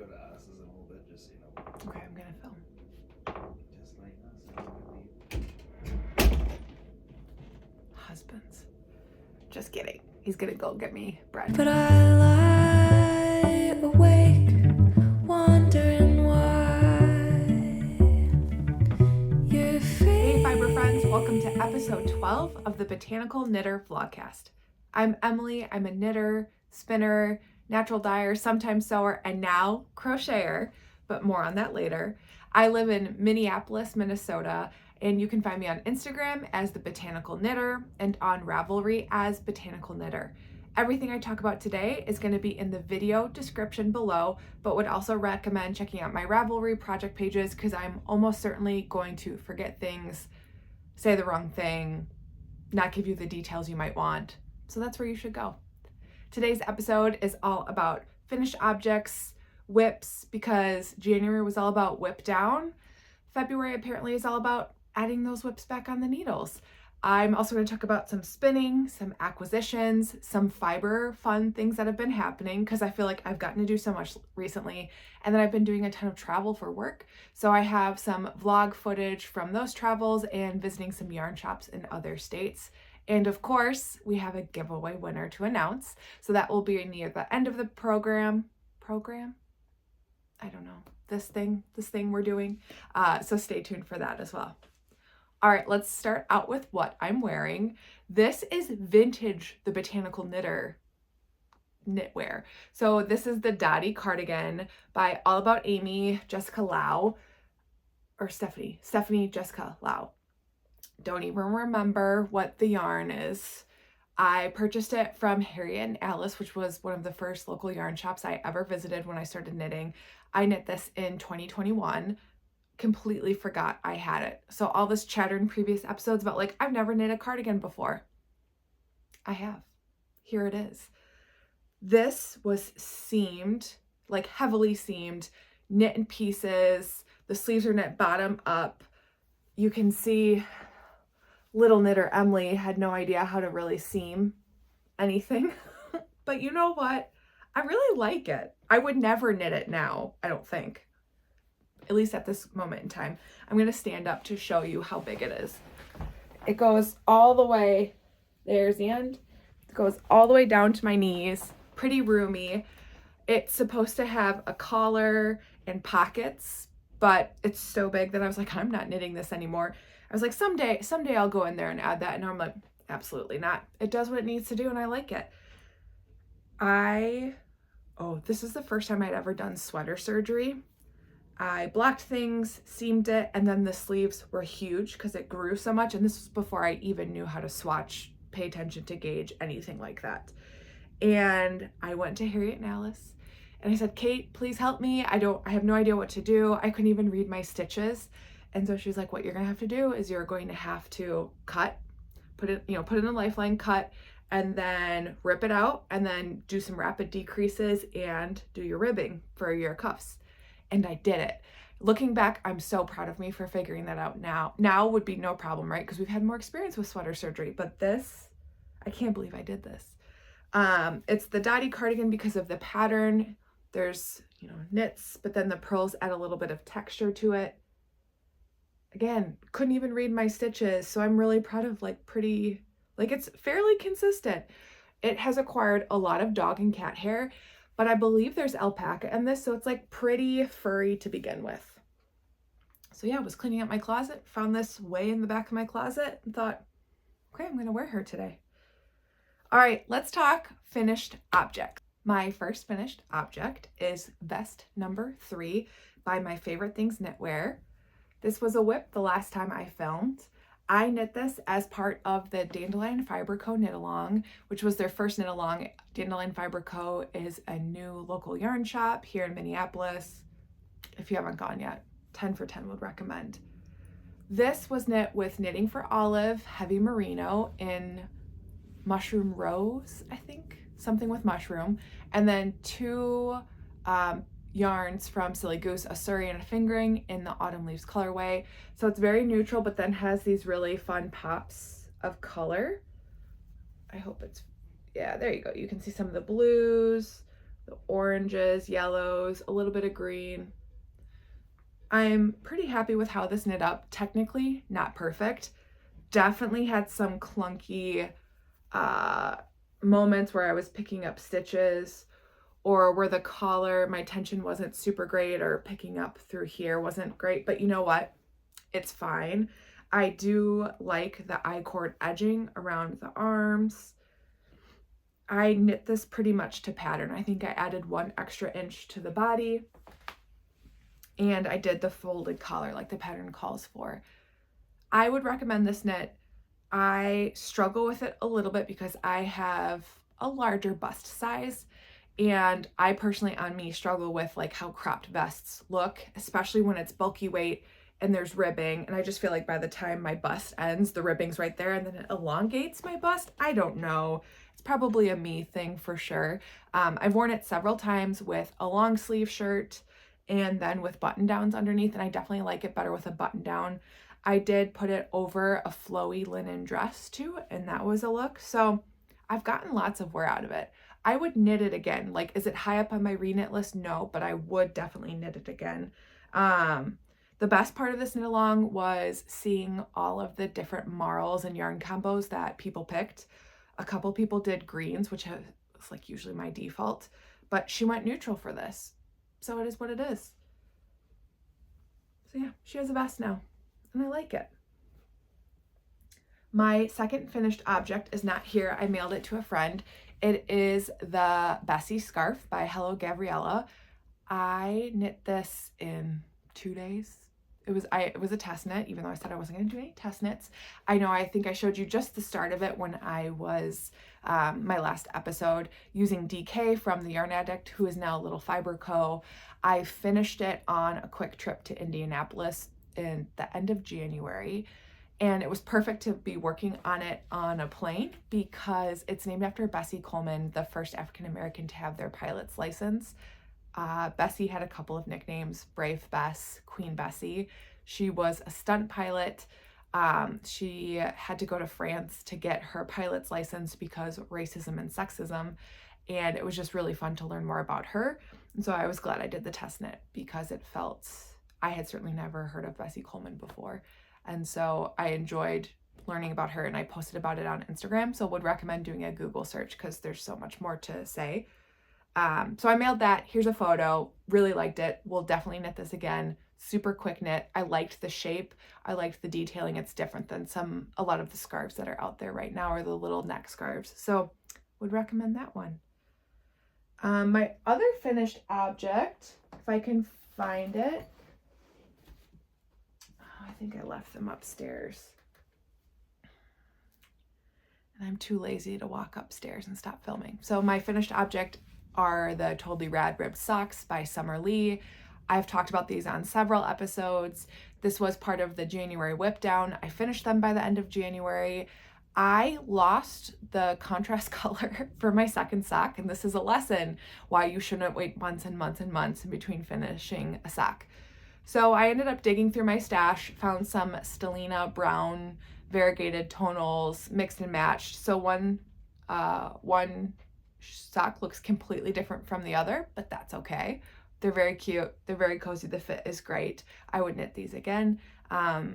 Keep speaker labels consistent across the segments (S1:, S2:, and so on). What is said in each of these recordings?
S1: go to us in a little bit, just so you know.
S2: Okay, I'm gonna film.
S1: Just like us.
S2: Husbands. Just kidding. He's gonna go get me bread.
S3: But I lie awake, wondering why you're
S2: Hey fiber friends, welcome to episode 12 of the Botanical Knitter Vlogcast. I'm Emily. I'm a knitter, spinner, natural dyer, sometimes sewer, and now crocheter, but more on that later. I live in Minneapolis, Minnesota, and you can find me on Instagram as the Botanical Knitter and on Ravelry as Botanical Knitter. Everything I talk about today is going to be in the video description below, but would also recommend checking out my Ravelry project pages because I'm almost certainly going to forget things, say the wrong thing, not give you the details you might want. So that's where you should go. Today's episode is all about finished objects, whips, because January was all about whip down. February apparently is all about adding those whips back on the needles. I'm also going to talk about some spinning, some acquisitions, some fiber fun things that have been happening because I feel like I've gotten to do so much recently, and then I've been doing a ton of travel for work. So I have some vlog footage from those travels and visiting some yarn shops in other states. And of course, we have a giveaway winner to announce. So that will be near the end of the program? I don't know. This thing we're doing. So stay tuned for that as well. All right, let's start out with what I'm wearing. This is vintage The Botanical Knitter knitwear. So this is the Dotty cardigan by All About Amy, Jessica Lau, or Stephanie Jessica Lau. Don't even remember what the yarn is. I purchased it from Harriet and Alice, which was one of the first local yarn shops I ever visited when I started knitting. I knit this in 2021. Completely forgot I had it. So all this chatter in previous episodes about like, I've never knit a cardigan before. I have. Here it is. This was seamed, like heavily seamed, knit in pieces. The sleeves are knit bottom up. You can see little knitter Emily had no idea how to really seam anything. But you know what? I really like it. I would never knit it now, I don't think. At least at this moment in time. I'm going to stand up to show you how big it is. It goes all the way, there's the end. It goes all the way down to my knees. Pretty roomy. It's supposed to have a collar and pockets, but it's so big that I was like, I'm not knitting this anymore. I was like, someday I'll go in there and add that. And I'm like, absolutely not. It does what it needs to do and I like it. This is the first time I'd ever done sweater surgery. I blocked things, seamed it, and then the sleeves were huge because it grew so much. And this was before I even knew how to swatch, pay attention to gauge, anything like that. And I went to Harriet and Alice and I said, Kate, please help me. I have no idea what to do. I couldn't even read my stitches. And so she's like, what you're gonna have to do is you're going to have to cut, put it in a lifeline, cut, and then rip it out, and then do some rapid decreases and do your ribbing for your cuffs. And I did it. Looking back, I'm so proud of me for figuring that out now. Now would be no problem, right? Because we've had more experience with sweater surgery, but this, I can't believe I did this. It's the Dotty cardigan because of the pattern. There's, knits, but then the pearls add a little bit of texture to it. Again, couldn't even read my stitches, so I'm really proud of it's fairly consistent. It has acquired a lot of dog and cat hair, but I believe there's alpaca in this, so it's like pretty furry to begin with. So yeah, I was cleaning up my closet, found this way in the back of my closet, and thought, okay, I'm gonna wear her today. All right, let's talk finished objects. My first finished object is vest number 3 by My.Favorite.Things Knitwear. This was a whip the last time I filmed. I knit this as part of the Dandelion Fiber Co. knit along, which was their first knit along. Dandelion Fiber Co. is a new local yarn shop here in Minneapolis. If you haven't gone yet, 10 for 10 would recommend. This was knit with Knitting for Olive, heavy merino in mushroom rose, I think, something with mushroom, and then 2 yarns from Silly Goose, a surrey and a fingering in the Autumn Leaves colorway. So it's very neutral, but then has these really fun pops of color. I hope it's, yeah, there you go. You can see some of the blues, the oranges, yellows, a little bit of green. I'm pretty happy with how this knit up. Technically, not perfect. Definitely had some clunky moments where I was picking up stitches, or where the collar, my tension wasn't super great, or picking up through here wasn't great, but you know what? It's fine. I do like the I-cord edging around the arms. I knit this pretty much to pattern. I think I added 1 extra inch to the body, and I did the folded collar like the pattern calls for. I would recommend this knit. I struggle with it a little bit because I have a larger bust size, and I personally on me struggle with like how cropped vests look, especially when it's bulky weight and there's ribbing, and I just feel like by the time my bust ends, the ribbing's right there and then it elongates my bust. I don't know. It's probably a me thing for sure. I've worn it several times with a long sleeve shirt and then with button downs underneath, and I definitely like it better with a button down. I did put it over a flowy linen dress too, and that was a look. So I've gotten lots of wear out of it. I would knit it again. Like, is it high up on my reknit list? No, but I would definitely knit it again. The best part of this knit along was seeing all of the different marls and yarn combos that people picked. A couple people did greens, which was like usually my default, but she went neutral for this. So it is what it is. So yeah, she has a vest now, and I like it. My second finished object is not here. I mailed it to a friend. It is the Bessie scarf by Hello Gavriella. I knit this in 2 days. It was a test knit, even though I said I wasn't going to do any test knits. I know, I think I showed you just the start of it when I was, my last episode, using DK from the Yarn Addict, who is now Little Fiber Co. I finished it on a quick trip to Indianapolis in the end of January, and it was perfect to be working on it on a plane because it's named after Bessie Coleman, the first African-American to have their pilot's license. Bessie had a couple of nicknames: Brave Bess, Queen Bessie. She was a stunt pilot. She had to go to France to get her pilot's license because racism and sexism, and it was just really fun to learn more about her. And so I was glad I did the test knit because it felt, I had certainly never heard of Bessie Coleman before, and so I enjoyed learning about her, and I posted about it on Instagram, so would recommend doing a Google search because there's so much more to say. So I mailed that. Here's a photo. Really liked it. We'll definitely knit this again. Super quick knit. I liked the shape. I liked the detailing. It's different than a lot of the scarves that are out there right now, or the little neck scarves. So would recommend that one. My other finished object, if I can find it. I think I left them upstairs. And I'm too lazy to walk upstairs and stop filming. So my finished object are the Totally Rad Ribbed Socks by Summer Lee. I've talked about these on several episodes. This was part of the January whip down. I finished them by the end of January. I lost the contrast color for my second sock, and this is a lesson why you shouldn't wait months and months and months in between finishing a sock. So I ended up digging through my stash, found some Stellina brown variegated tonals, mixed and matched. So one sock looks completely different from the other, but that's okay. They're very cute. They're very cozy. The fit is great. I would knit these again.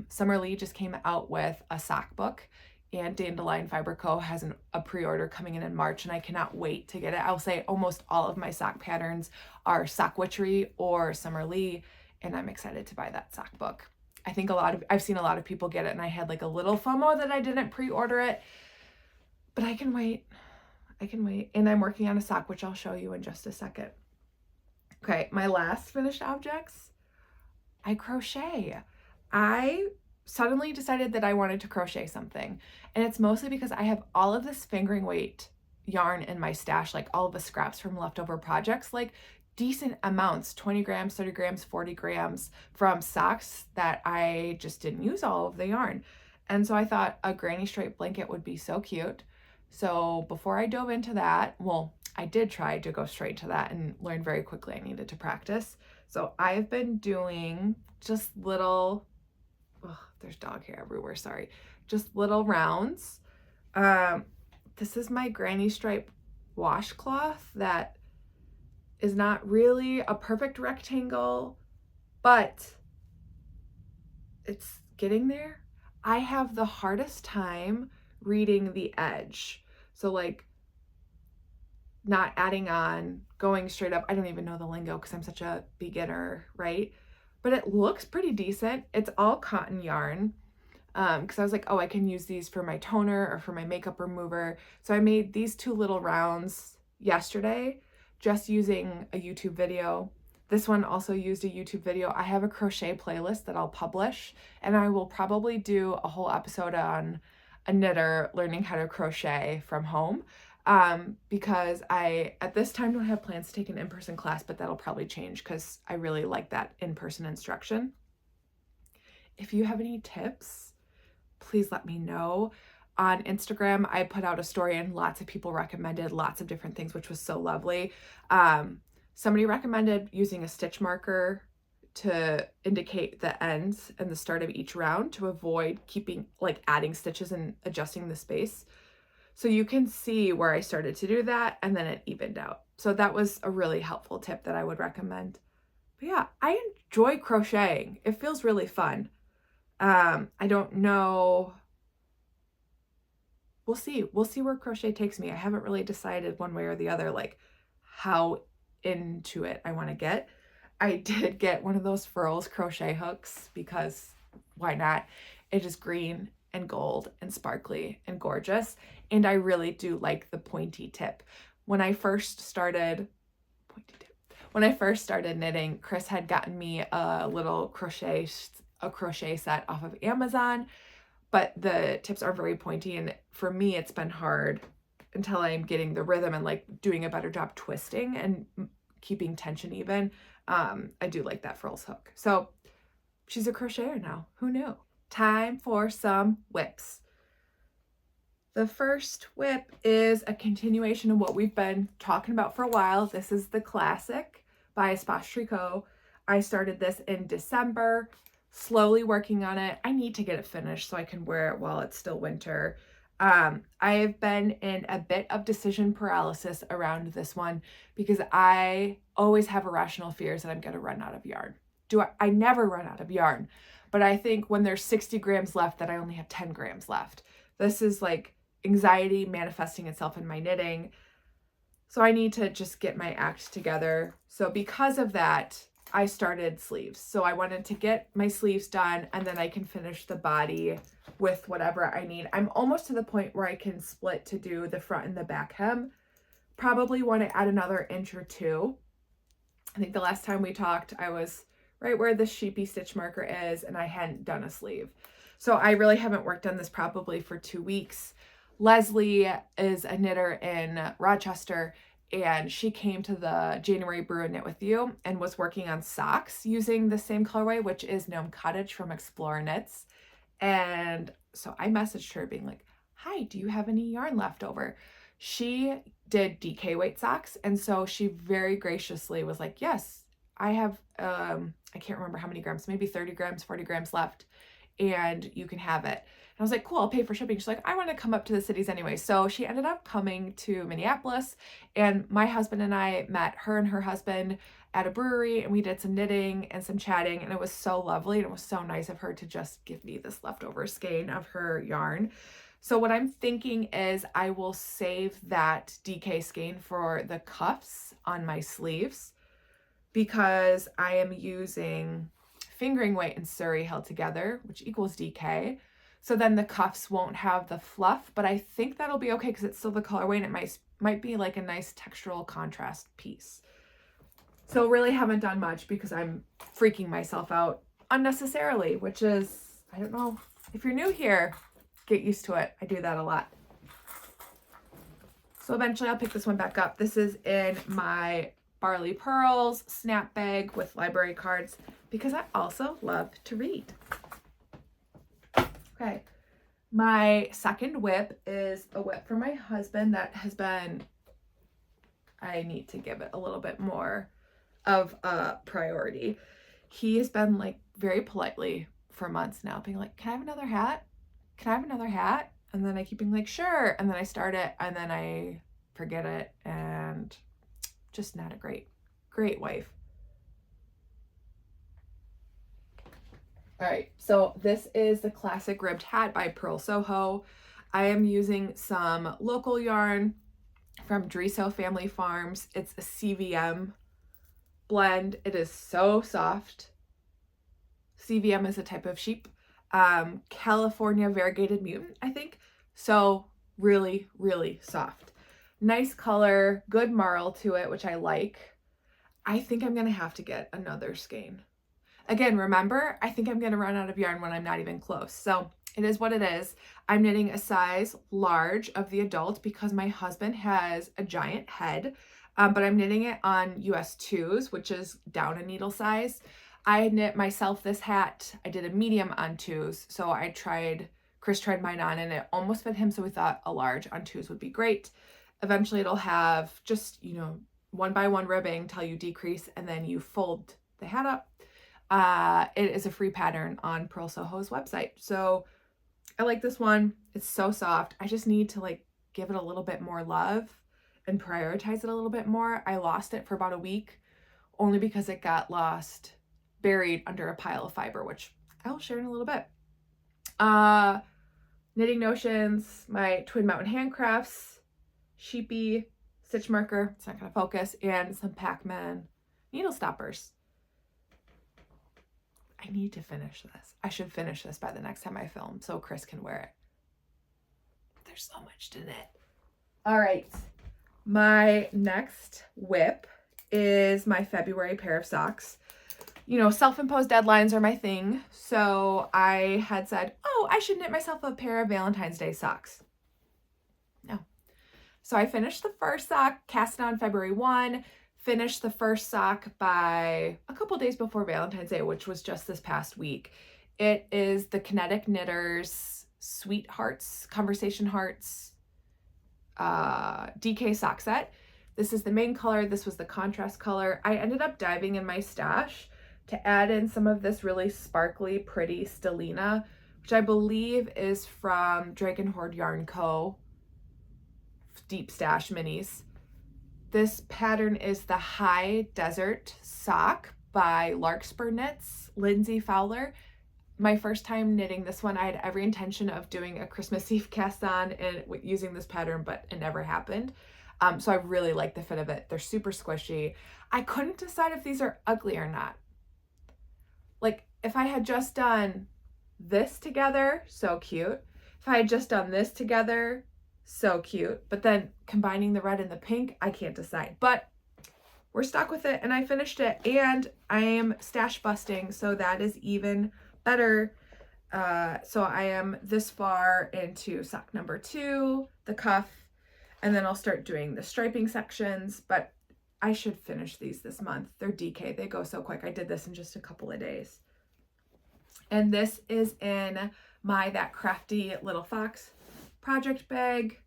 S2: Summer Lee just came out with a sock book, and Dandelion Fiber Co. has a pre-order coming in March, and I cannot wait to get it. I'll say almost all of my sock patterns are Sock Witchery or Summer Lee, and I'm excited to buy that sock book. I think I've seen a lot of people get it, and I had like a little FOMO that I didn't pre-order it, but I can wait. And I'm working on a sock, which I'll show you in just a second. Okay, my last finished objects, I crochet. I suddenly decided that I wanted to crochet something, and it's mostly because I have all of this fingering weight yarn in my stash, like all of the scraps from leftover projects, like decent amounts, 20 grams, 30 grams, 40 grams from socks that I just didn't use all of the yarn. And so I thought a granny stripe blanket would be so cute. So before I dove into that, well, I did try to go straight to that and learned very quickly I needed to practice. So I've been doing just little, there's dog hair everywhere, sorry. Just little rounds. This is my granny stripe washcloth that is not really a perfect rectangle, but it's getting there. I have the hardest time reading the edge. So like not adding on, going straight up. I don't even know the lingo because I'm such a beginner, right? But it looks pretty decent. It's all cotton yarn. Because I was like, oh, I can use these for my toner or for my makeup remover. So I made these 2 little rounds yesterday just using a YouTube video. This one also used a YouTube video. I have a crochet playlist that I'll publish, and I will probably do a whole episode on a knitter learning how to crochet from home, because I, at this time, don't have plans to take an in-person class, but that'll probably change because I really like that in-person instruction. If you have any tips, please let me know. On Instagram, I put out a story and lots of people recommended lots of different things, which was so lovely. Somebody recommended using a stitch marker to indicate the ends and the start of each round to avoid adding stitches and adjusting the space. So you can see where I started to do that and then it evened out. So that was a really helpful tip that I would recommend. But yeah, I enjoy crocheting. It feels really fun. I don't know. We'll see. We'll see where crochet takes me. I haven't really decided one way or the other, like how into it I want to get. I did get one of those Furls crochet hooks because why not? It is green and gold and sparkly and gorgeous. And I really do like the pointy tip. When I first started knitting, Chris had gotten me a little crochet set off of Amazon, but the tips are very pointy, and for me it's been hard until I'm getting the rhythm and like doing a better job twisting and keeping tension even. I do like that Furls hook. So she's a crocheter now. Who knew? Time for some whips. The first whip is a continuation of what we've been talking about for a while. This is the Classic by Espace Tricot. I started this in December, slowly working on it. I need to get it finished so I can wear it while it's still winter. I've been in a bit of decision paralysis around this one because I always have irrational fears that I'm going to run out of yarn. I never run out of yarn, but I think when there's 60 grams left that I only have 10 grams left. This is like anxiety manifesting itself in my knitting. So I need to just get my act together. So because of that, I started sleeves. So I wanted to get my sleeves done and then I can finish the body with whatever I need. I'm almost to the point where I can split to do the front and the back hem. Probably want to add another inch or 2. I think the last time we talked, I was right where the sheepy stitch marker is and I hadn't done a sleeve. So I really haven't worked on this probably for 2 weeks. Leslie is a knitter in Rochester, and she came to the January Brew and Knit With You and was working on socks using the same colorway, which is Gnome Cottage from Explore Knits. And so I messaged her being like, hi, do you have any yarn left over? She did DK weight socks. And so she very graciously was like, yes, I have, I can't remember how many grams, maybe 30 grams, 40 grams left, and you can have it. I was like, cool, I'll pay for shipping. She's like, I want to come up to the cities anyway. So she ended up coming to Minneapolis, and my husband and I met her and her husband at a brewery, and we did some knitting and some chatting, and it was so lovely. And it was so nice of her to just give me this leftover skein of her yarn. So what I'm thinking is I will save that DK skein for the cuffs on my sleeves because I am using fingering weight and Surrey held together, which equals DK. So then the cuffs won't have the fluff, but I think that'll be okay because it's still the colorway and it might be like a nice textural contrast piece. So really haven't done much because I'm freaking myself out unnecessarily, which is, I don't know, if you're new here, get used to it. I do that a lot. So eventually I'll pick this one back up. This is in my Barley Pearls snap bag with library cards because I also love to read. Okay, my second whip is a whip for my husband that has been, I need to give it a little bit more of a priority. He has been like very politely for months now being like, can I have another hat? Can I have another hat? And then I keep being like, sure. And then I start it and then I forget it and just not a great Great wife. All right, so this is the classic ribbed hat by Purl Soho. I am using some local yarn from Driso Family Farms. It's a CVM blend. It is so soft. CVM is a type of sheep. California Variegated Mutant, I think. So really, really soft. Nice color, good marl to it, which I like. I think I'm gonna have to get another skein. Again, remember, I think I'm gonna run out of yarn when I'm not even close. So it is what it is. I'm knitting a size large of the adult because my husband has a giant head, but I'm knitting it on US 2s, which is down a needle size. I knit myself this hat. I did a medium on 2s, so Chris tried mine on and it almost fit him, so we thought a large on 2s would be great. Eventually it'll have just, 1 by 1 ribbing till you decrease and then you fold the hat up. It is a free pattern on Purl Soho's website. So I like this one. It's so soft. I just need to give it a little bit more love and prioritize it a little bit more. I lost it for about a week only because it got buried under a pile of fiber, which I'll share in a little bit. Knitting Notions, my Twin Mountain Handcrafts, Sheepy, stitch marker, it's not going to focus, and some Pac-Man needle stoppers. I need to finish this. I should finish this by the next time I film so Chris can wear it. There's so much to knit. All right. My next whip is my February pair of socks. Self-imposed deadlines are my thing. So I had said, I should knit myself a pair of Valentine's Day socks. No. So I finished the first sock, cast it on February 1, finished the first sock by a couple days before Valentine's Day, which was just this past week. It is the Kinetic Knitters Sweet Hearts, Conversation Hearts DK sock set. This is the main color. This was the contrast color. I ended up diving in my stash to add in some of this really sparkly, pretty Stellina, which I believe is from Dragon Horde Yarn Co. Deep Stash Minis. This pattern is the High Desert Sock by Larkspur Knits, Lindsay Fowler. My first time knitting this one, I had every intention of doing a Christmas Eve cast on and using this pattern, but it never happened. So I really like the fit of it. They're super squishy. I couldn't decide if these are ugly or not. If I had just done this together, so cute. If I had just done this together, so cute. But then combining the red and the pink, I can't decide. But we're stuck with it and I finished it. And I am stash busting, so that is even better. So I am this far into sock number 2, the cuff, and then I'll start doing the striping sections. But I should finish these this month. They're DK. They go so quick. I did this in just a couple of days. And this is in my That Crafty Little Fox project bag.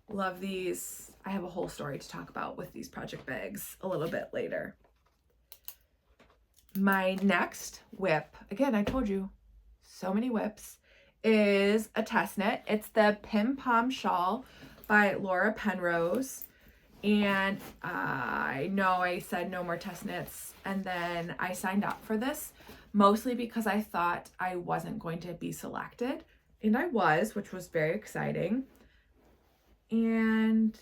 S2: Love these. I have a whole story to talk about with these project bags a little bit later. My next whip, again, I told you, so many whips, is a test knit. It's the Pim Pom Shawl by Laura Penrose. And I know I said no more test knits, and then I signed up for this mostly because I thought I wasn't going to be selected, and I was, which was very exciting. And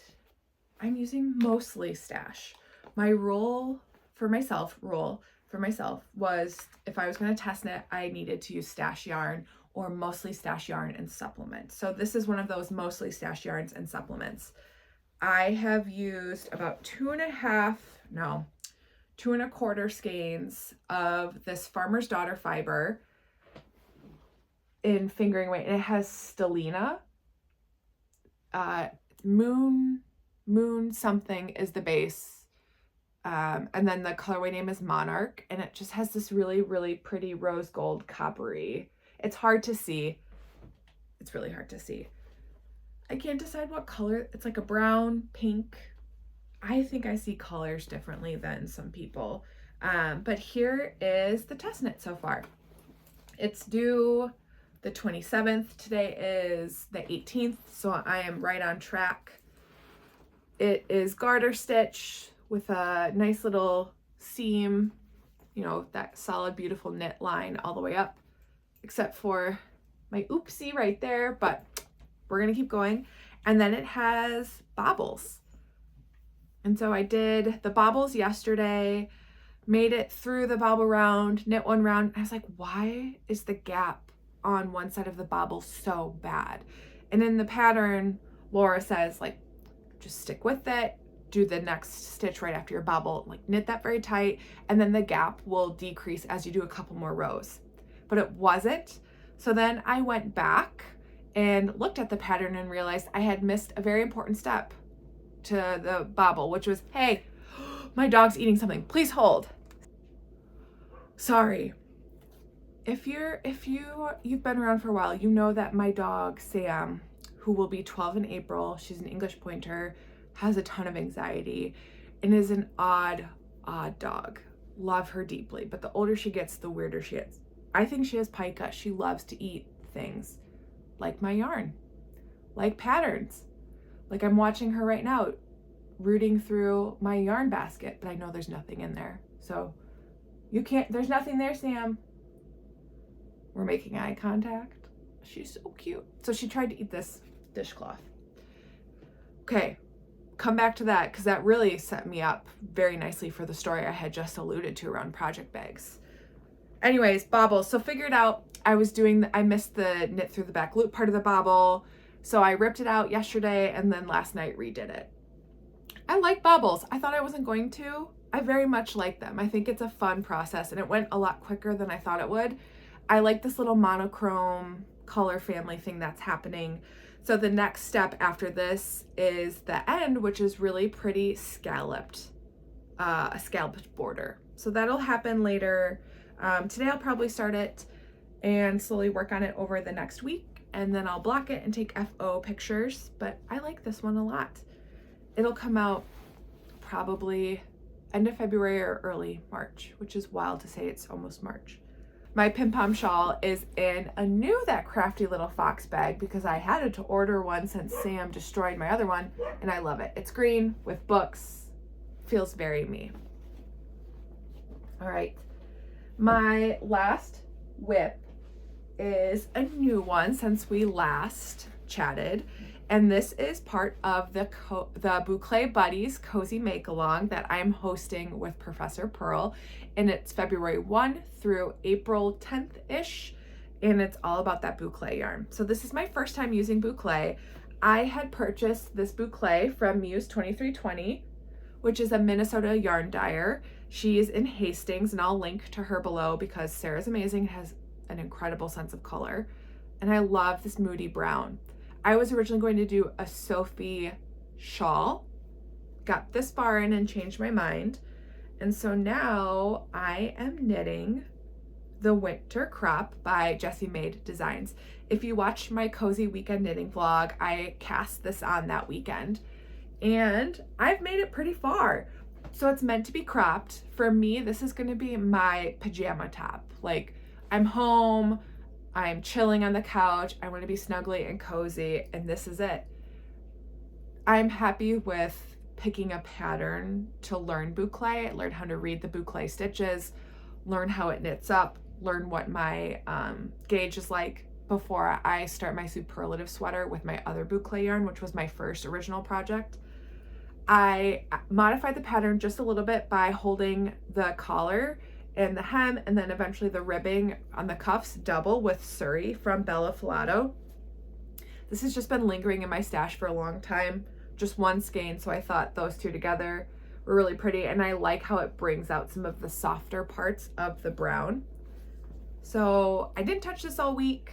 S2: I'm using mostly stash. My rule for myself was if I was going to test knit, I needed to use stash yarn or mostly stash yarn and supplement. So this is one of those mostly stash yarns and supplements. I have used about 2.25 skeins of this Farmer's Daughter fiber in fingering weight, and it has Stellina. Moon something is the base, and then the colorway name is Monarch, and it just has this really, really pretty rose gold coppery. It's hard to see. It's really hard to see. I can't decide what color. It's like a brown, pink. I think I see colors differently than some people. But here is the test knit so far. It's due the 27th. Today is the 18th, so I am right on track. It is garter stitch with a nice little seam, you know, that solid, beautiful knit line all the way up, except for my oopsie right there, but we're gonna keep going. And then it has bobbles. And so I did the bobbles yesterday, made it through the bobble round, knit one round. I was like, why is the gap on one side of the bobble so bad? And in the pattern, Laura says, like, just stick with it, do the next stitch right after your bobble, like knit that very tight, and then the gap will decrease as you do a couple more rows. But it wasn't. So then I went back and looked at the pattern and realized I had missed a very important step to the bobble, which was, hey, my dog's eating something, please hold. Sorry. If you've been around for a while, you know that my dog Sam, who will be 12 in April, she's an English pointer, has a ton of anxiety and is an odd dog. Love her deeply, but the older she gets, the weirder she is. I think she has pica. She loves to eat things like my yarn, like patterns. Like I'm watching her right now, rooting through my yarn basket, but I know there's nothing in there. So there's nothing there, Sam. We're making eye contact. She's so cute. So she tried to eat this dishcloth. Okay, come back to that because that really set me up very nicely for the story I had just alluded to around project bags. Anyways, bobbles. So figured out I missed the knit through the back loop part of the bobble. So I ripped it out yesterday and then last night redid it. I like bobbles. I thought I wasn't going to. I very much like them. I think it's a fun process and it went a lot quicker than I thought it would. I like this little monochrome color family thing that's happening. So the next step after this is the end, which is really pretty scalloped, a scalloped border. So that'll happen later. Today I'll probably start it and slowly work on it over the next week, and then I'll block it and take FO pictures, but I like this one a lot. It'll come out probably end of February or early March, which is wild to say it's almost March. My pim pom shawl is in a new That Crafty Little Fox bag because I had to order one since Sam destroyed my other one, and I love it. It's green with books, feels very me. All right, my last whip is a new one since we last chatted, and this is part of the Boucle Buddies Cozy Make Along that I'm hosting with Professor Pearl, and it's February 1 through April 10th-ish, and it's all about that boucle yarn. So this is my first time using boucle. I had purchased this boucle from Muse 2320, which is a Minnesota yarn dyer. She's in Hastings, and I'll link to her below because Sarah's amazing, has an incredible sense of color, and I love this moody brown. I was originally going to do a Sophie shawl, got this far in and changed my mind, and so now I am knitting the Winter Crop by Jessie Made Designs. If you watched my Cozy Weekend Knitting vlog, I cast this on that weekend, and I've made it pretty far. So it's meant to be cropped. For me, this is going to be my pajama top. Like, I'm home, I'm chilling on the couch, I want to be snuggly and cozy, and this is it. I'm happy with picking a pattern to learn boucle, learn how to read the boucle stitches, learn how it knits up, learn what my gauge is like before I start my superlative sweater with my other boucle yarn, which was my first original project. I modified the pattern just a little bit by holding the collar and the hem, and then eventually the ribbing on the cuffs double with Surrey from Bella Filato. This has just been lingering in my stash for a long time, just one skein, so I thought those two together were really pretty, and I like how it brings out some of the softer parts of the brown. So I didn't touch this all week,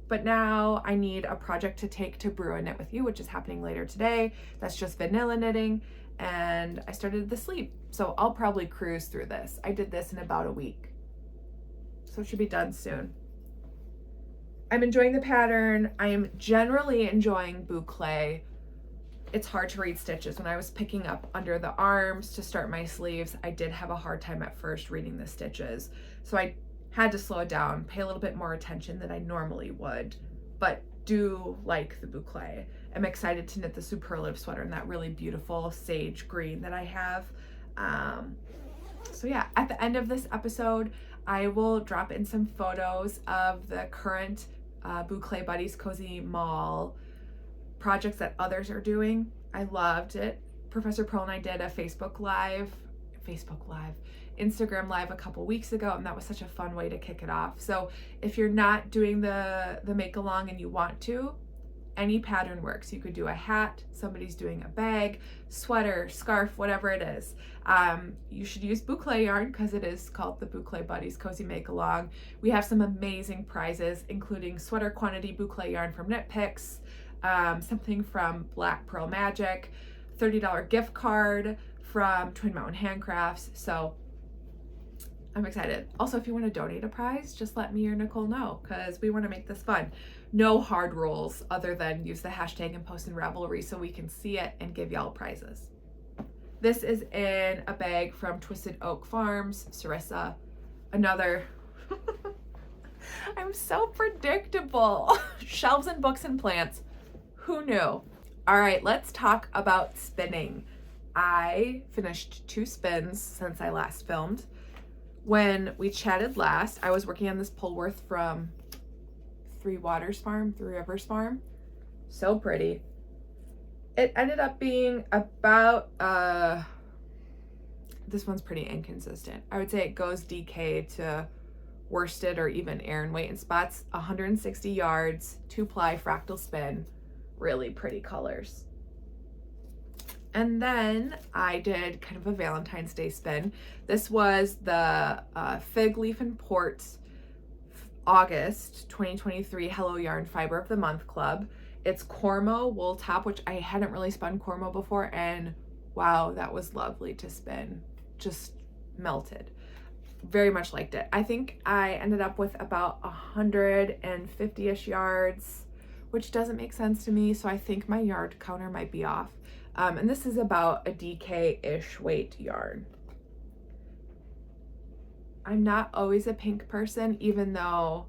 S2: but now I need a project to take to Brew and Knit with You, which is happening later today. That's just vanilla knitting, and I started the sleeve. So I'll probably cruise through this. I did this in about a week, so it should be done soon. I'm enjoying the pattern. I am generally enjoying boucle. It's hard to read stitches. When I was picking up under the arms to start my sleeves, I did have a hard time at first reading the stitches. So I had to slow it down, pay a little bit more attention than I normally would, but do like the boucle. I'm excited to knit the superlative sweater in that really beautiful sage green that I have. So yeah, at the end of this episode, I will drop in some photos of the current Boucle Buddies Cozy Mall projects that others are doing. I loved it. Professor Pearl and I did a Instagram live a couple weeks ago, and that was such a fun way to kick it off. So if you're not doing the make along and you want to, any pattern works. You could do a hat, somebody's doing a bag, sweater, scarf, whatever it is. You should use boucle yarn because it is called the Boucle Buddies Cozy Make Along. We have some amazing prizes, including sweater quantity boucle yarn from Knit Picks, something from Black Pearl Magic, $30 gift card from Twin Mountain Handcrafts. So I'm excited. Also, if you want to donate a prize, just let me or Nicole know because we want to make this fun. No hard rules other than use the hashtag and post in Ravelry so we can see it and give y'all prizes. This is in a bag from Twisted Oak Farms, Sarissa. Another, I'm so predictable. Shelves and books and plants. Who knew? All right, let's talk about spinning. I finished 2 spins since I last filmed. When we chatted last, I was working on this Pullworth from Three Rivers Farm. So pretty. It ended up being about, this one's pretty inconsistent. I would say it goes DK to worsted or even Aran weight in spots. 160 yards, 2-ply fractal spin, really pretty colors. And then I did kind of a Valentine's Day spin. This was the Fig Leaf and Port August 2023 Hello Yarn Fiber of the Month Club. It's Cormo wool top, which I hadn't really spun Cormo before, and wow, that was lovely to spin. Just melted. Very much liked it. I think I ended up with about 150-ish yards, which doesn't make sense to me, so I think my yard counter might be off. And this is about a DK-ish weight yarn. I'm not always a pink person, even though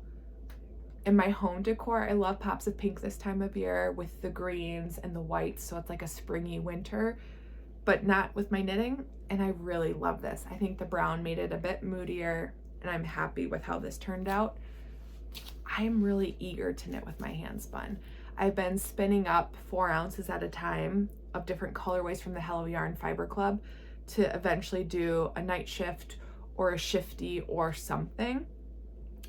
S2: in my home decor, I love pops of pink this time of year with the greens and the whites, so it's like a springy winter, but not with my knitting, and I really love this. I think the brown made it a bit moodier, and I'm happy with how this turned out. I'm really eager to knit with my hand spun. I've been spinning up 4 ounces at a time of different colorways from the Hello Yarn Fiber Club to eventually do a night shift or a shifty or something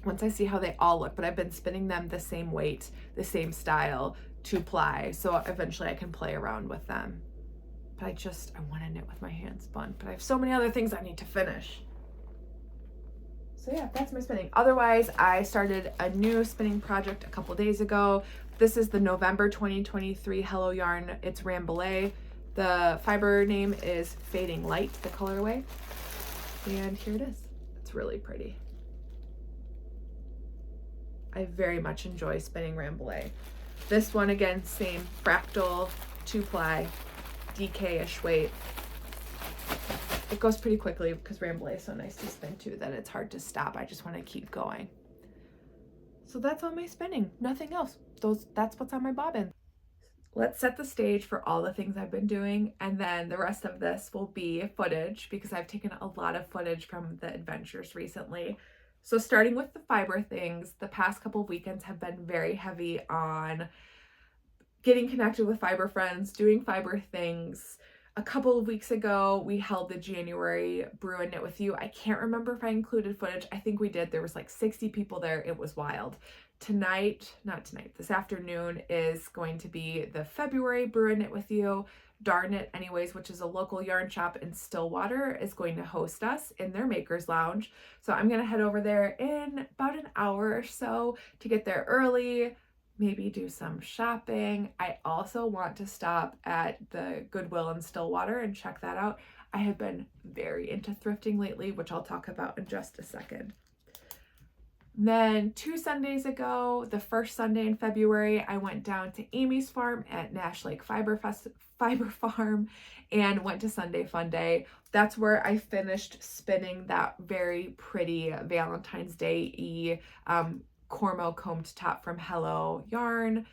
S2: once I see how they all look. But I've been spinning them the same weight, the same style, 2-ply, so eventually I can play around with them. But I want to knit with my hand spun, but I have so many other things I need to finish. So yeah, that's my spinning. Otherwise, I started a new spinning project a couple days ago. This is the November 2023 Hello Yarn. It's Rambouillet. The fiber name is Fading Light, the colorway. And here it is. It's really pretty. I very much enjoy spinning Rambouillet. This one, again, same fractal, 2-ply, DK-ish weight. It goes pretty quickly because Rambouillet is so nice to spin too that it's hard to stop. I just want to keep going. So that's all my spinning, nothing else. That's what's on my bobbin. Let's set the stage for all the things I've been doing, and then the rest of this will be footage because I've taken a lot of footage from the adventures recently. So starting with the fiber things, the past couple of weekends have been very heavy on getting connected with fiber friends, doing fiber things. A couple of weeks ago, we held the January Brew and Knit with You. I can't remember if I included footage. I think we did. There was like 60 people there. It was wild. This afternoon is going to be the February Brew and Knit with You. Darn It Anyways, which is a local yarn shop in Stillwater, is going to host us in their Maker's Lounge. So I'm going to head over there in about an hour or so to get there early, maybe do some shopping. I also want to stop at the Goodwill in Stillwater and check that out. I have been very into thrifting lately, which I'll talk about in just a second. Then 2 Sundays ago, the first Sunday in February, I went down to Amy's farm at Nash Lake Fiber Farm and went to Sunday Fun Day. That's where I finished spinning that very pretty Valentine's Day-y Cormo combed top from Hello Yarn.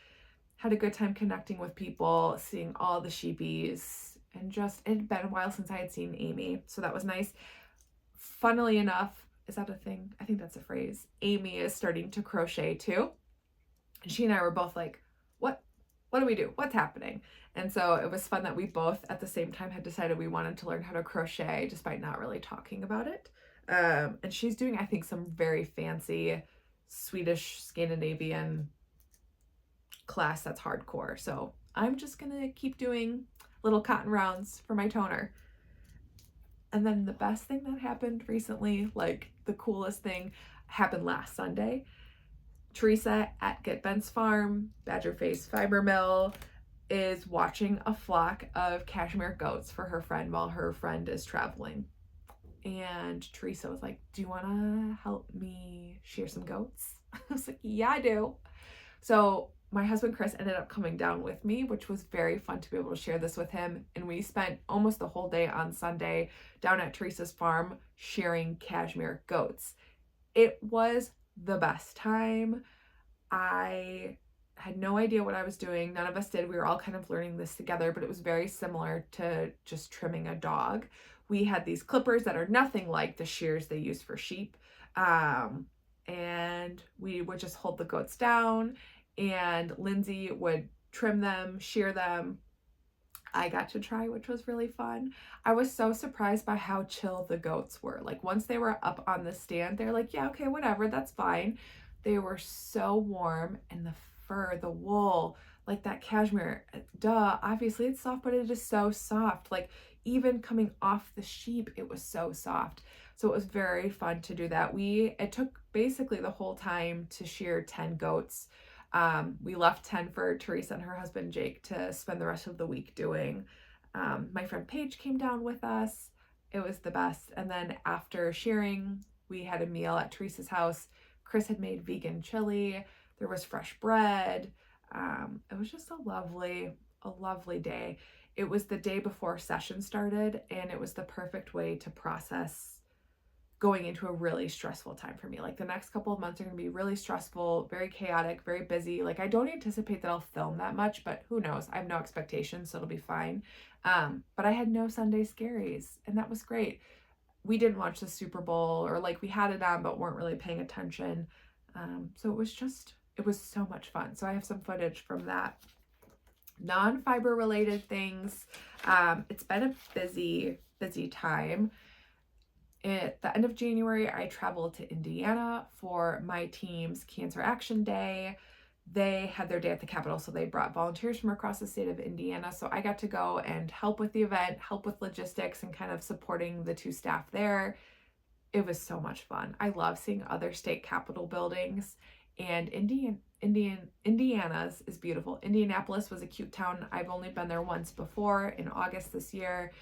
S2: Had a good time connecting with people, seeing all the sheepies, and just, it had been a while since I had seen Amy, so that was nice. Funnily enough, is that a thing? I think that's a phrase. Amy is starting to crochet too. And she and I were both like, what do we do? What's happening? And so it was fun that we both at the same time had decided we wanted to learn how to crochet despite not really talking about it. And she's doing, I think, some very fancy Swedish Scandinavian class that's hardcore. So I'm just gonna keep doing little cotton rounds for my toner. And then the best thing that happened recently, like the coolest thing, happened last Sunday. Teresa at Get Ben's Farm, Badger Face Fiber Mill, is watching a flock of cashmere goats for her friend while her friend is traveling. And Teresa was like, do you want to help me shear some goats? I was like, yeah, I do. So my husband Chris ended up coming down with me, which was very fun to be able to share this with him. And we spent almost the whole day on Sunday down at Teresa's farm shearing cashmere goats. It was the best time. I had no idea what I was doing. None of us did. We were all kind of learning this together, but it was very similar to just trimming a dog. We had these clippers that are nothing like the shears they use for sheep. And we would just hold the goats down, and Lindsay would trim them, shear them. I got to try, which was really fun. I was so surprised by how chill the goats were. Like once they were up on the stand, they're like, yeah, okay, whatever, that's fine. They were so warm, and the fur, the wool, like that cashmere, duh, obviously it's soft, but it is so soft. Like even coming off the sheep, it was so soft. So it was very fun to do that. It took basically the whole time to shear 10 goats. We left 10 for Teresa and her husband Jake to spend the rest of the week doing. My friend Paige came down with us. It was the best. And then after shearing, we had a meal at Teresa's house. Chris had made vegan chili. There was fresh bread. It was just a lovely day. It was the day before session started, and it was the perfect way to process going into a really stressful time for me. Like the next couple of months are going to be really stressful, very chaotic, very busy. Like I don't anticipate that I'll film that much, but who knows? I have no expectations, so it'll be fine. But I had no Sunday scaries, and that was great. We didn't watch the Super Bowl, or like we had it on, but weren't really paying attention. So it was so much fun. So I have some footage from that. Non-fiber related things. It's been a busy time. At the end of January, I traveled to Indiana for my team's Cancer Action Day. They had their day at the Capitol, so they brought volunteers from across the state of Indiana. So I got to go and help with the event, help with logistics, and kind of supporting the two staff there. It was so much fun. I love seeing other state capitol buildings, and Indiana's is beautiful. Indianapolis was a cute town. I've only been there once before in August this year.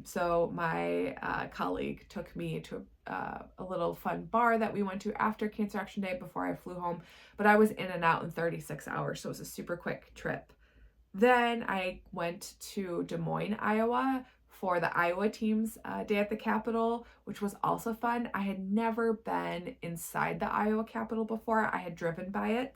S2: So my colleague took me to a little fun bar that we went to after Cancer Action Day before I flew home, but I was in and out in 36 hours, so it was a super quick trip. Then I went to Des Moines, Iowa for the Iowa team's day at the Capitol, which was also fun. I had never been inside the Iowa Capitol before. I had driven by it,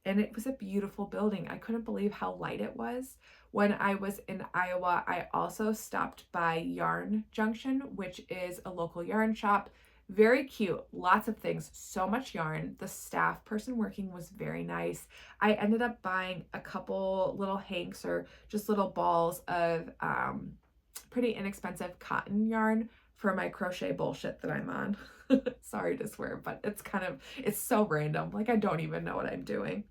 S2: and it was a beautiful building. I couldn't believe how light it was. When I was in Iowa, I also stopped by Yarn Junction, which is a local yarn shop. Very cute, lots of things, so much yarn. The staff person working was very nice. I ended up buying a couple little hanks or just little balls of pretty inexpensive cotton yarn for my crochet bullshit that I'm on. Sorry to swear, but it's so random. Like I don't even know what I'm doing.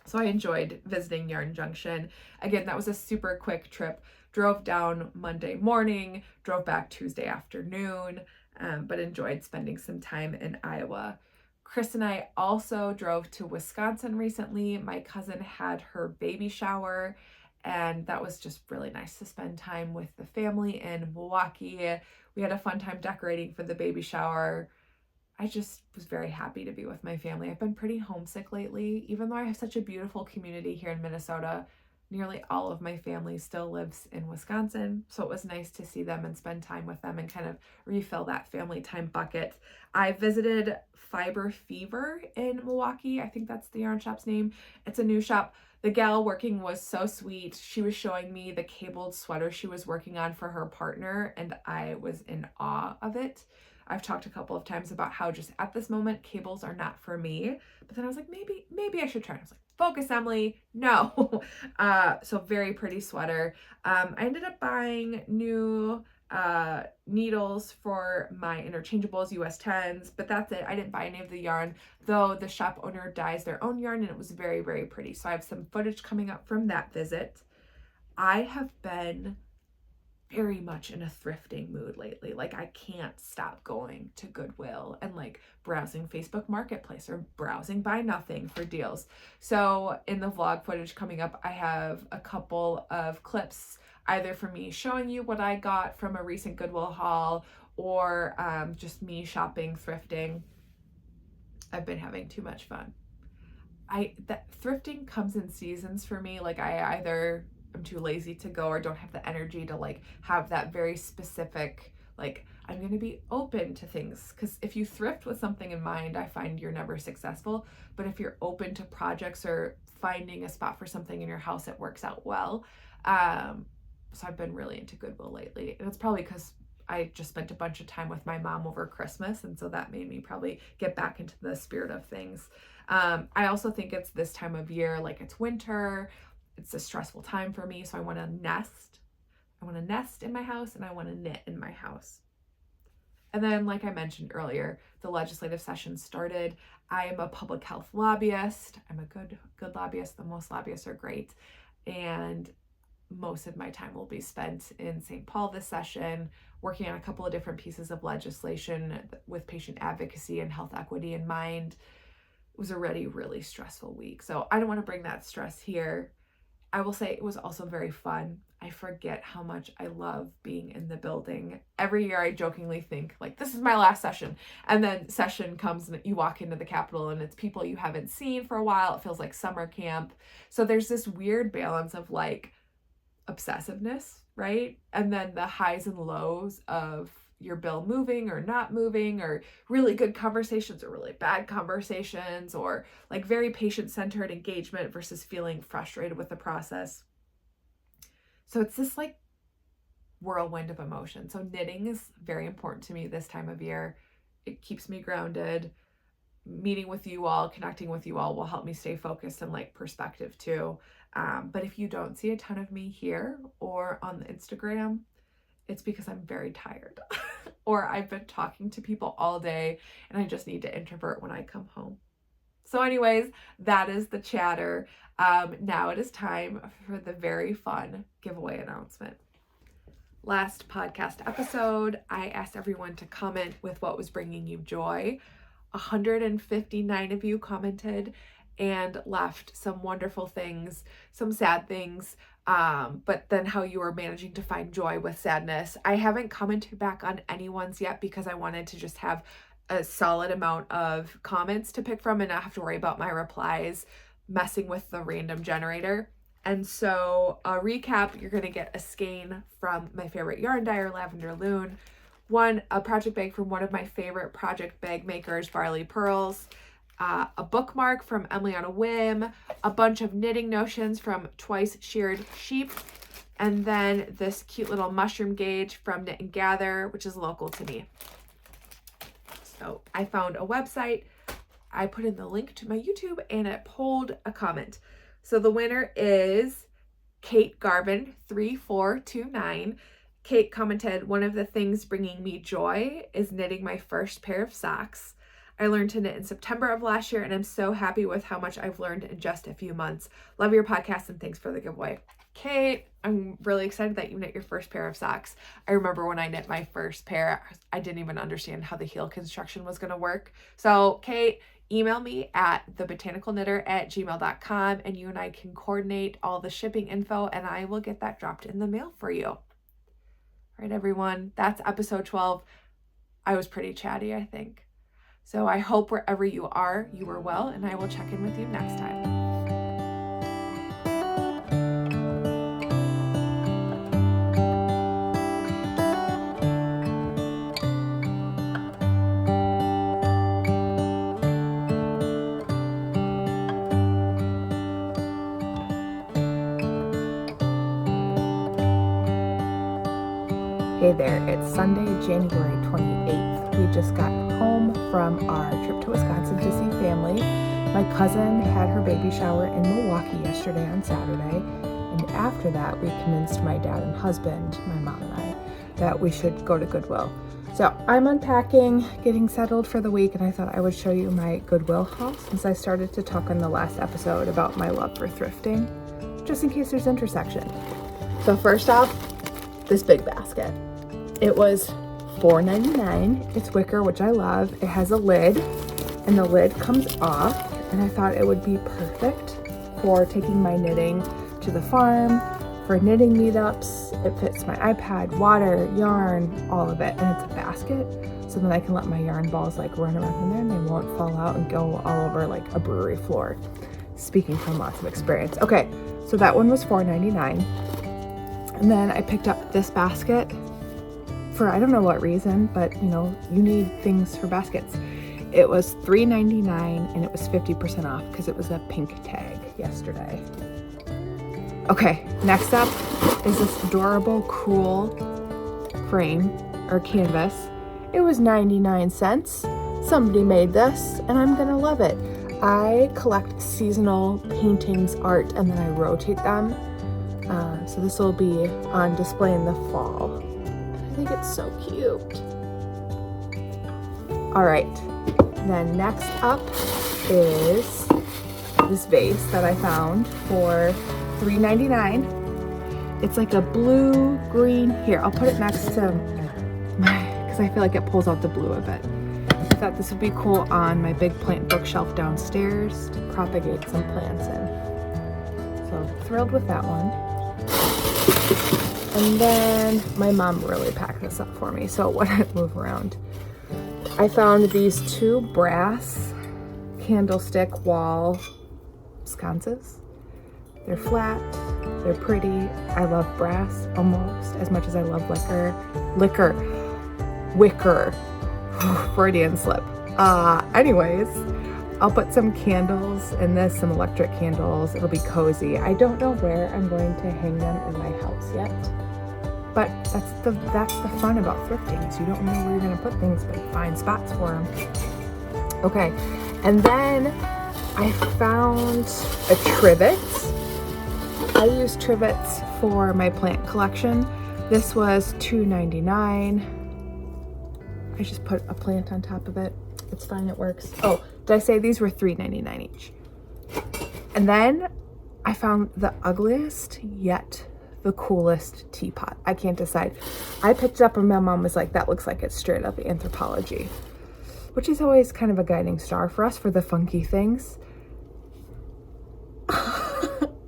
S2: So I enjoyed visiting Yarn Junction. Again, that was a super quick trip. Drove down Monday morning, drove back Tuesday afternoon, but enjoyed spending some time in Iowa. Chris and I also drove to Wisconsin recently. My cousin had her baby shower, and that was just really nice to spend time with the family in Milwaukee. We had a fun time decorating for the baby shower. I just was very happy to be with my family. I've been pretty homesick lately. Even though I have such a beautiful community here in Minnesota, nearly all of my family still lives in Wisconsin. So it was nice to see them and spend time with them and kind of refill that family time bucket. I visited Fiber Fever in Milwaukee. I think that's the yarn shop's name. It's a new shop. The gal working was so sweet. She was showing me the cabled sweater she was working on for her partner, and I was in awe of it. I've talked a couple of times about how just at this moment, cables are not for me. But then I was like, maybe I should try. I was like, focus, Emily. No. So very pretty sweater. I ended up buying new needles for my interchangeables, US 10s, but that's it. I didn't buy any of the yarn, though the shop owner dyes their own yarn, and it was very, very pretty. So I have some footage coming up from that visit. I have been very much in a thrifting mood lately. Like, I can't stop going to Goodwill and like browsing Facebook Marketplace or browsing Buy Nothing for deals. So in the vlog footage coming up, I have a couple of clips either for me showing you what I got from a recent Goodwill haul or just me shopping, thrifting. I've been having too much fun. That thrifting comes in seasons for me. Like, I either I'm too lazy to go or don't have the energy to like have that very specific, like, I'm going to be open to things. Because if you thrift with something in mind, I find you're never successful. But if you're open to projects or finding a spot for something in your house, it works out well. So I've been really into Goodwill lately. And it's probably because I just spent a bunch of time with my mom over Christmas. And so that made me probably get back into the spirit of things. I also think it's this time of year, like it's winter. It's a stressful time for me. So I want to nest. I want to nest in my house and I want to knit in my house. And then, like I mentioned earlier, the legislative session started. I am a public health lobbyist. I'm a good lobbyist. The most lobbyists are great. And most of my time will be spent in St. Paul this session, working on a couple of different pieces of legislation with patient advocacy and health equity in mind. It was already a really stressful week. So I don't want to bring that stress here. I will say it was also very fun. I forget how much I love being in the building. Every year I jokingly think like, this is my last session. And then session comes and you walk into the Capitol and it's people you haven't seen for a while. It feels like summer camp. So there's this weird balance of like obsessiveness, right? And then the highs and lows of your bill moving or not moving, or really good conversations or really bad conversations, or like very patient-centered engagement versus feeling frustrated with the process. So it's this like whirlwind of emotion. So knitting is very important to me this time of year. It keeps me grounded. Meeting with you all, connecting with you all will help me stay focused and like perspective too. But if you don't see a ton of me here or on the Instagram, it's because I'm very tired or I've been talking to people all day and I just need to introvert when I come home. So anyways, that is the chatter. Now it is time for the very fun giveaway announcement. Last podcast episode, I asked everyone to comment with what was bringing you joy. 159 of you commented and left some wonderful things, some sad things, but then how you were managing to find joy with sadness. I haven't commented back on anyone's yet because I wanted to just have a solid amount of comments to pick from and not have to worry about my replies messing with the random generator. And so a recap, you're going to get a skein from My Favorite Yarn Dyer, Lavender Loon, a project bag from one of my favorite project bag makers, Barley Pearls, a bookmark from Emily on a Whim, a bunch of knitting notions from Twice Sheared Sheep, and then this cute little mushroom gauge from Knit and Gather, which is local to me. So I found a website, I put in the link to my YouTube, and it pulled a comment. So the winner is Kate Garvin 3429. Kate commented, one of the things bringing me joy is knitting my first pair of socks. I learned to knit in September of last year, and I'm so happy with how much I've learned in just a few months. Love your podcast, and thanks for the giveaway. Kate, I'm really excited that you knit your first pair of socks. I remember when I knit my first pair, I didn't even understand how the heel construction was going to work. So Kate, email me at thebotanicalknitter@gmail.com, and you and I can coordinate all the shipping info, and I will get that dropped in the mail for you. All right, everyone, that's episode 12. I was pretty chatty, I think. So I hope wherever you are well, and I will check in with you next time. Hey there, it's Sunday, January 28th. We just got home from our trip to Wisconsin to see family. My cousin had her baby shower in Milwaukee yesterday on Saturday, and after that we convinced my dad and husband, my mom and I, that we should go to Goodwill. So I'm unpacking, getting settled for the week, and I thought I would show you my Goodwill haul since I started to talk in the last episode about my love for thrifting, just in case there's intersection. So first off, this big basket. It was $4.99. It's wicker, which I love. It has a lid, and the lid comes off, and I thought it would be perfect for taking my knitting to the farm, for knitting meetups. It fits my iPad, water, yarn, all of it, and it's a basket, so then I can let my yarn balls like run around in there and they won't fall out and go all over like a brewery floor. Speaking from lots of experience. Okay, so that one was $4.99. And then I picked up this basket for I don't know what reason, but you know, you need things for baskets. It was $3.99 and it was 50% off because it was a pink tag yesterday. Okay, next up is this adorable crewel frame or canvas. It was 99 cents. Somebody made this and I'm gonna love it. I collect seasonal paintings, art, and then I rotate them. So this will be on display in the fall. I think it's so cute. All right, then next up is this vase that I found for $3.99. It's like a blue green. Here, I'll put it next to my, because I feel like it pulls out the blue a bit. I thought this would be cool on my big plant bookshelf downstairs to propagate some plants in. So thrilled with that one. And then my mom really packed this up for me, so it wouldn't move around. I found these two brass candlestick wall sconces. They're flat, they're pretty. I love brass almost as much as I love wicker. Freudian slip. Anyways, I'll put some candles in this, some electric candles. It'll be cozy. I don't know where I'm going to hang them in my house yet, but that's the fun about thrifting is you don't know where you're gonna put things, but find spots for them. Okay, and then I found a trivet. I use trivets for my plant collection. This was $2.99. I just put a plant on top of it. It's fine, it works. Oh, did I say these were $3.99 each? And then I found the ugliest yet the coolest teapot. I can't decide. I picked it up and my mom was like, that looks like it's straight up Anthropologie, which is always kind of a guiding star for us for the funky things.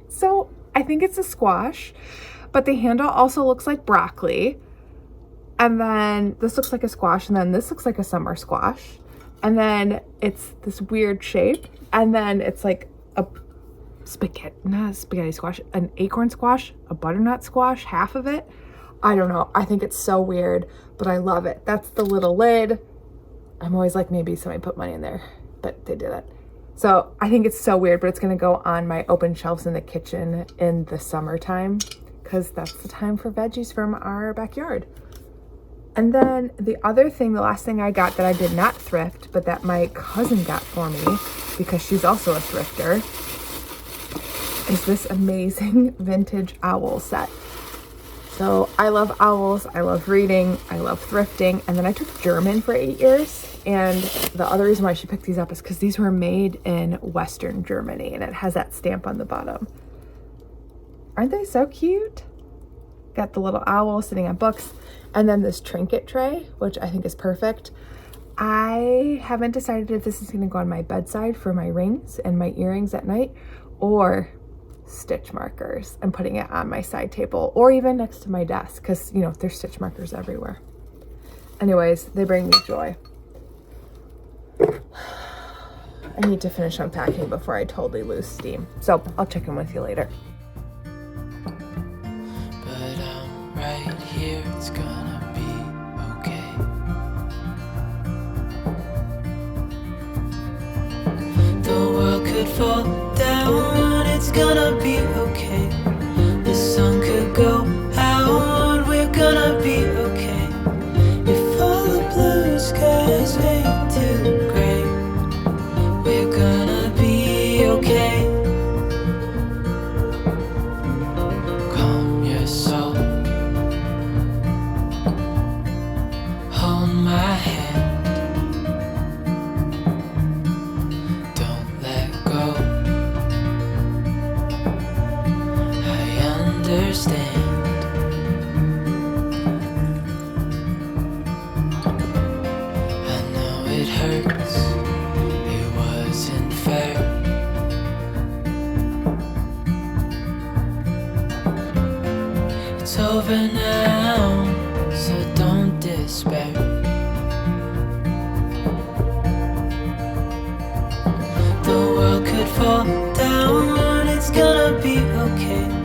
S2: So I think it's a squash, but the handle also looks like broccoli. And then this looks like a squash, and then this looks like a summer squash. And then it's this weird shape. And then it's like a not a spaghetti squash, an acorn squash, a butternut squash, half of it. I don't know. I think it's so weird, but I love it. That's the little lid. I'm always like, maybe somebody put money in there, but they didn't. So I think it's so weird, but it's going to go on my open shelves in the kitchen in the summertime because that's the time for veggies from our backyard. And then the other thing, the last thing I got that I did not thrift, but that my cousin got for me because she's also a thrifter, is this amazing vintage owl set. So I love owls, I love reading, I love thrifting, and then I took German for 8 years. And the other reason why she picked these up is because these were made in Western Germany, and it has that stamp on the bottom. Aren't they so cute? Got the little owl sitting on books, and then this trinket tray, which I think is perfect. I haven't decided if this is going to go on my bedside for my rings and my earrings at night, or stitch markers and putting it on my side table, or even next to my desk, because you know there's stitch markers everywhere. Anyways, they bring me joy. I need to finish unpacking before I totally lose steam, so I'll check in with you later.
S3: But I'm right here, it's gonna be okay. The world could fall down, it's gonna be okay. The sun could go out, we're gonna be okay. for now, so don't despair. The world could fall down, it's gonna be okay.